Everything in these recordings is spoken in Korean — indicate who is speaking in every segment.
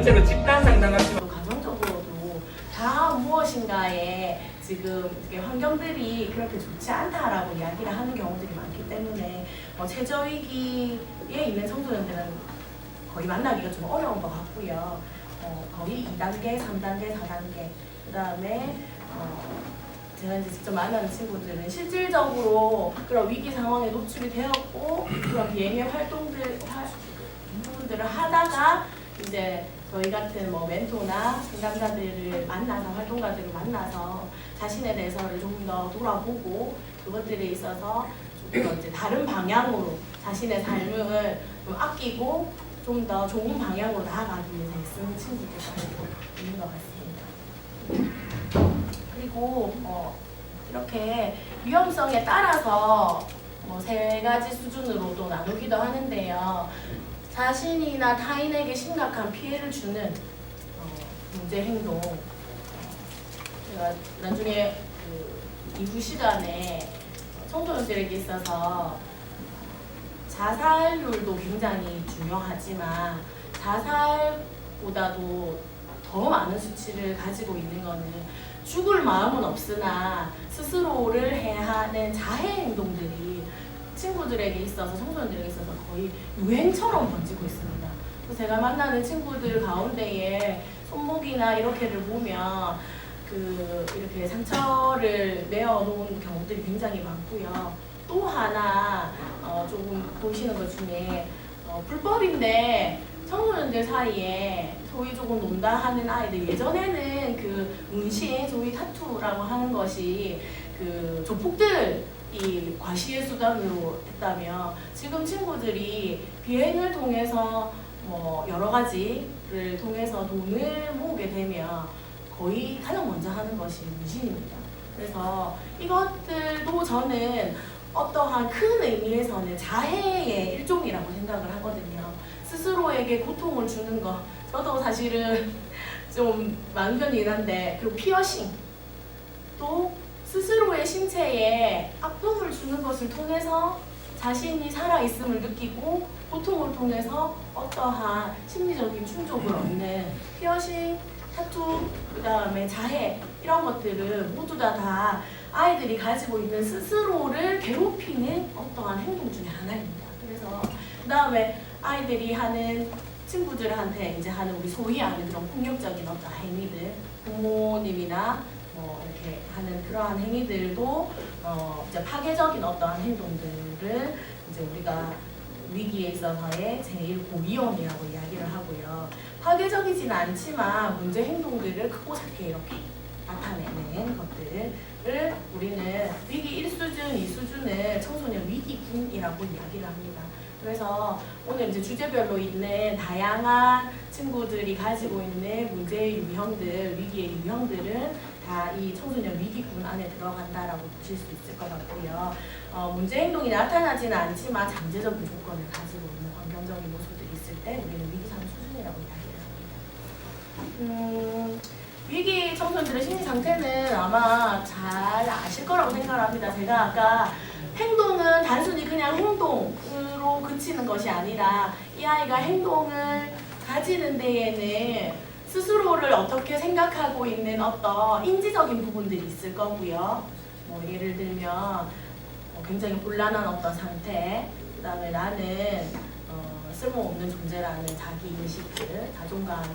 Speaker 1: 전체로 집단 상담 같은 거.
Speaker 2: 가정적으로도 다 무엇인가에 지금 이렇게 환경들이 그렇게 좋지 않다라고 이야기를 하는 경우들이 많기 때문에 최저위기에 있는 청소년들은 거의 만나기가 좀 어려운 것 같고요. 거의 2단계, 3단계, 4단계 그 다음에 제가 이제 직접 만나는 친구들은 실질적으로 그런 위기 상황에 노출이 되었고 그런 비행의 부분들을 하다가 이제 저희 같은 멘토나 상담자들을 만나서 활동가들을 만나서 자신에 대해서를 좀 더 돌아보고 그것들에 있어서 좀 더 이제 다른 방향으로 자신의 삶을 좀 아끼고 좀 더 좋은 방향으로 나아가기 위해서 애쓰는 친구들이 있는 것 같습니다. 그리고 이렇게 위험성에 따라서 3가지 수준으로도 나누기도 하는데요. 자신이나 타인에게 심각한 피해를 주는 문제 행동. 제가 나중에 이후 시간에 청소년들에게 있어서 자살률도 굉장히 중요하지만 자살보다도 더 많은 수치를 가지고 있는 것은 죽을 마음은 없으나 스스로를 해야 하는 자해 행동들이 친구들에게 있어서 청소년들에게 있어서 거의 유행처럼 번지고 있습니다. 그래서 제가 만나는 친구들 가운데에 손목이나 이렇게를 보면 이렇게 상처를 내어놓은 경우들이 굉장히 많고요. 또 하나 조금 보시는 것 중에 불법인데 청소년들 사이에 소위 조금 논다 하는 아이들, 예전에는 그 문신, 소위 타투라고 하는 것이 그 조폭들이 과시의 수단으로 했다면 지금 친구들이 비행을 통해서 여러 가지를 통해서 돈을 모으게 되면 거의 가장 먼저 하는 것이 문신입니다. 그래서 이것들도 저는 어떠한 큰 의미에서는 자해의 일종이라고 생각을 하거든요. 스스로에게 고통을 주는 것, 저도 사실은 좀 많은 편이긴 한데, 그리고 피어싱, 또 스스로의 신체에 아픔을 주는 것을 통해서 자신이 살아있음을 느끼고 고통을 통해서 어떠한 심리적인 충족을 얻는 피어싱, 타투, 그 다음에 자해 이런 것들은 모두 다 아이들이 가지고 있는 스스로를 괴롭히는 어떠한 행동 중에 하나입니다. 그래서 그 다음에 아이들이 하는 친구들한테 이제 하는 우리 소위 하는 그런 폭력적인 어떤 행위들, 부모님이나 이렇게 하는 그러한 행위들도 이제 파괴적인 어떠한 행동들을 이제 우리가 위기에 있어서의 제일 고위험이라고 이야기를 하고요. 파괴적이지는 않지만 문제 행동들을 크고 작게 이렇게 나타내는 것들을 우리는 위기 1수준, 2수준을 청소년 위기군이라고 이야기를 합니다. 그래서 오늘 이제 주제별로 있는 다양한 친구들이 가지고 있는 문제의 유형들, 위기의 유형들은 다 이 청소년 위기군 안에 들어간다라고 보실 수 있을 것 같고요. 문제 행동이 나타나지는 않지만 잠재적인 조건을 가지고 있는 환경적인 요소들이 있을 때 우리는 위기 3수준이라고 이야기를 합니다. 위기 청소년들의 심리 상태는 아마 잘 아실 거라고 생각합니다. 제가 아까 행동은 단순히 그냥 행동으로 그치는 것이 아니라 이 아이가 행동을 가지는 데에는 스스로를 어떻게 생각하고 있는 어떤 인지적인 부분들이 있을 거고요. 예를 들면 굉장히 곤란한 어떤 상태, 그 다음에 나는 쓸모없는 존재라는 자기인식들, 자존감이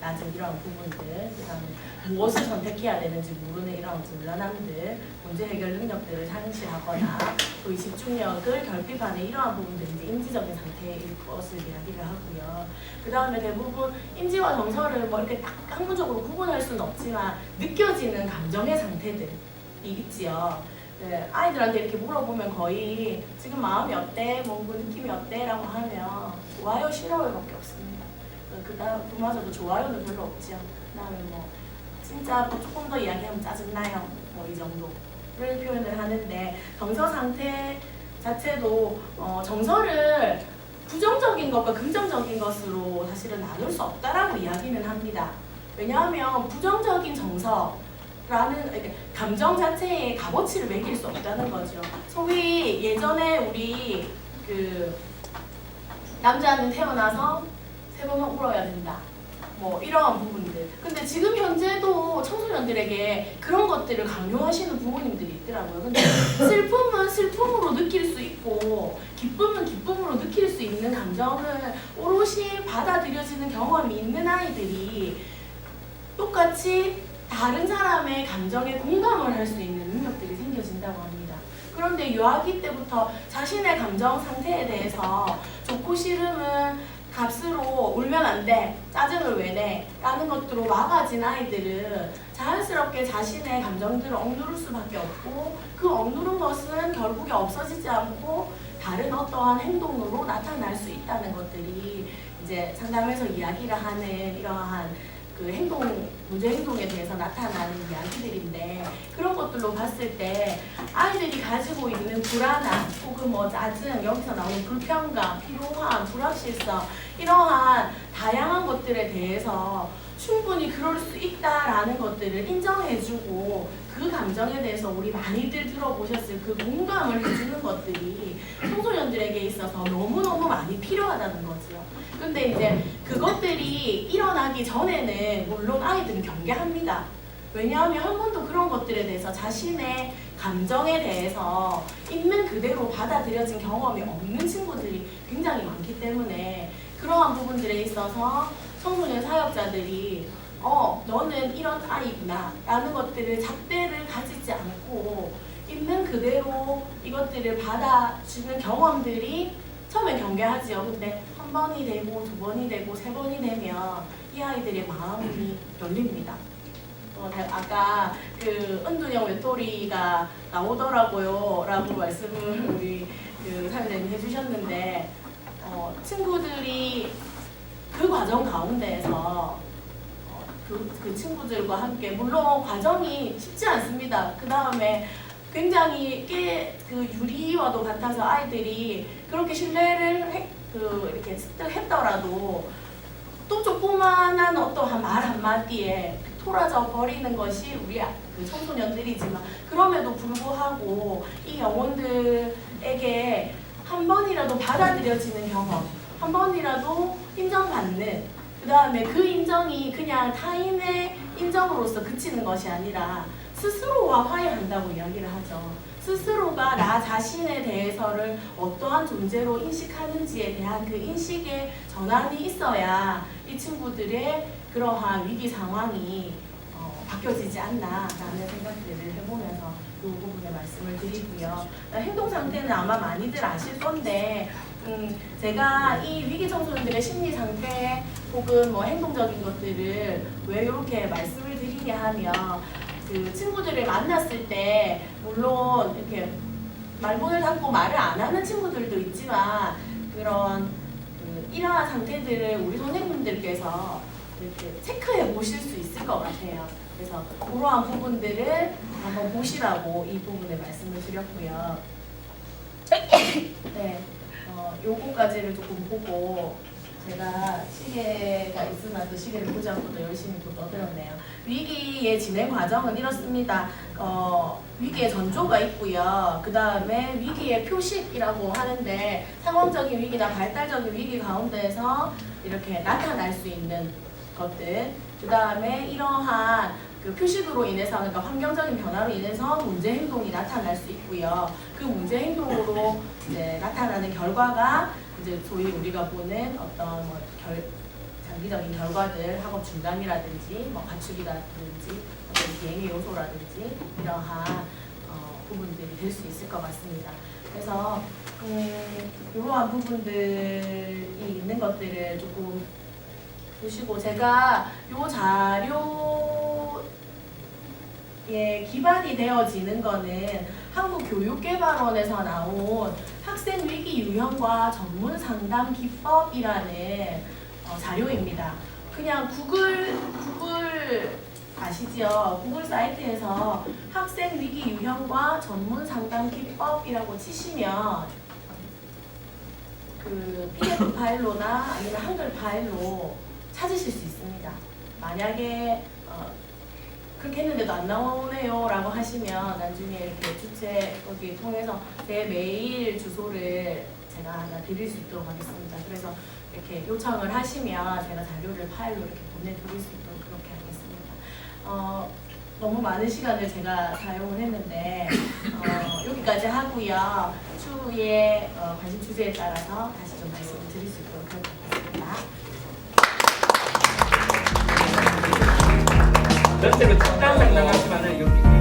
Speaker 2: 낮은 이러한 부분들, 그 다음에 무엇을 선택해야 되는지 모르는 이러한 곤란함들, 문제 해결 능력들을 상실하거나 또 집중력을 결핍하는 이러한 부분들이 이제 인지적인 상태일 것을 이야기를 하고요. 그 다음에 대부분 인지와 정서를 이렇게 딱 학문적으로 구분할 수는 없지만 느껴지는 감정의 상태들이 있지요. 네, 아이들한테 이렇게 물어보면 거의 지금 마음이 어때? 그 느낌이 어때? 라고 하면 좋아요, 싫어요밖에 없습니다. 그마저도 좋아요는 별로 없죠. 그 다음에 진짜 조금 더 이야기하면 짜증나요. 이 정도를 표현을 하는데 정서 상태 자체도 정서를 부정적인 것과 긍정적인 것으로 사실은 나눌 수 없다라고 이야기는 합니다. 왜냐하면 부정적인 정서 라는 감정 자체에 값어치를 매길 수 없다는 거죠. 소위 예전에 우리 남자는 태어나서 3번만 울어야 된다. 뭐 이러한 부분들. 근데 지금 현재도 청소년들에게 그런 것들을 강요하시는 부모님들이 있더라고요. 근데 슬픔은 슬픔으로 느낄 수 있고 기쁨은 기쁨으로 느낄 수 있는 감정을 오롯이 받아들여지는 경험이 있는 아이들이 똑같이 다른 사람의 감정에 공감을 할 수 있는 능력들이 생겨진다고 합니다. 그런데 유아기 때부터 자신의 감정 상태에 대해서 좋고 싫음은 값으로 울면 안 돼, 짜증을 왜 내? 라는 것들로 막아진 아이들은 자연스럽게 자신의 감정들을 억누를 수밖에 없고 그 억누른 것은 결국에 없어지지 않고 다른 어떠한 행동으로 나타날 수 있다는 것들이 이제 상담에서 이야기를 하는 이러한 그 문제 행동에 대해서 나타나는 이야기들인데 그런 것들로 봤을 때 아이들이 가지고 있는 불안함 혹은 뭐 짜증, 여기서 나오는 불편감, 피로함, 불확실성 이러한 다양한 것들에 대해서 충분히 그럴 수 있다라는 것들을 인정해주고 그 감정에 대해서 우리 많이들 들어보셨을 그 공감을 해주는 것들이 청소년들에게 있어서 너무너무 많이 필요하다는 거죠. 근데 이제 그것들이 일어나기 전에는 물론 아이들은 경계합니다. 왜냐하면 한 번도 그런 것들에 대해서 자신의 감정에 대해서 있는 그대로 받아들여진 경험이 없는 친구들이 굉장히 많기 때문에 그러한 부분들에 있어서 청소년 사역자들이 너는 이런 아이구나 라는 것들을 잣대를 가지지 않고 있는 그대로 이것들을 받아주는 경험들이 처음엔 경계하지요. 근데 한 번이 되고 두 번이 되고 세 번이 되면 이 아이들의 마음이 열립니다. 아까 그 은둔형 외톨이가 나오더라고요 라고 말씀을 우리 그 사회자님 해주셨는데 친구들이 그 과정 가운데에서 그 친구들과 함께 물론 과정이 쉽지 않습니다. 그 다음에 굉장히 그 유리와도 같아서 아이들이 그렇게 신뢰를 이렇게 했더라도 또 조그만한 어떠한 말 한마디에 토라져 버리는 것이 우리 그 청소년들이지만 그럼에도 불구하고 이 영혼들에게 한 번이라도 받아들여지는 경험, 한 번이라도 인정받는 그 다음에 그 인정이 그냥 타인의 인정으로서 그치는 것이 아니라 스스로와 화해한다고 이야기를 하죠. 스스로가 나 자신에 대해서를 어떠한 존재로 인식하는지에 대한 그 인식의 전환이 있어야 이 친구들의 그러한 위기 상황이 바뀌어지지 않나라는 생각들을 해보면서 이 부분에 말씀을 드리고요. 행동 상태는 아마 많이들 아실 건데 제가 이 위기 청소년들의 심리 상태 혹은 뭐 행동적인 것들을 왜 이렇게 말씀을 드리냐 하면 그 친구들을 만났을 때 물론 이렇게 말문을 닫고 말을 안 하는 친구들도 있지만 그런 이러한 상태들을 우리 선생님들께서 이렇게 체크해 보실 수 있을 것 같아요. 그래서 그러한 부분들을 한번 보시라고 이 부분에 말씀을 드렸고요. 네, 요거까지를 조금 보고 제가 시계가 있으나 또 시계를 보지 않고 도 열심히 또 떠들었네요. 위기의 진행 과정은 이렇습니다. 위기의 전조가 있고요. 그 다음에 위기의 표식이라고 하는데 상황적인 위기나 발달적인 위기 가운데에서 이렇게 나타날 수 있는 것들. 그 다음에 이러한 그 표식으로 인해서 그러니까 환경적인 변화로 인해서 문제 행동이 나타날 수 있고요. 그 문제 행동으로 이제 나타나는 결과가 이제 소위 우리가 보는 어떤 뭐 장기적인 결과들, 학업 중단이라든지 뭐 가축이라든지 어떤 비행의 요소라든지 이러한 부분들이 될 수 있을 것 같습니다. 그래서 이러한 부분들이 있는 것들을 조금 보시고 제가 이 자료에 기반이 되어지는 거는 한국교육개발원에서 나온 학생 위기 유형과 전문 상담 기법이라는 자료입니다. 그냥 구글 아시죠? 구글 사이트에서 학생 위기 유형과 전문 상담 기법이라고 치시면 그 PDF 파일로나 아니면 한글 파일로 찾으실 수 있습니다. 만약에 그렇게 했는데도 안 나오네요 라고 하시면 나중에 이렇게 주체 거기 통해서 제 메일 주소를 제가 드릴 수 있도록 하겠습니다. 그래서 이렇게 요청을 하시면 제가 자료를 파일로 이렇게 보내드릴 수 있도록 그렇게 하겠습니다. 너무 많은 시간을 제가 사용을 했는데 여기까지 하고요. 추후에 관심 주제에 따라서 다시 좀 말씀을 드릴 수 있도록 하겠습니다.
Speaker 1: 전체로 특단 상담하시면은 여기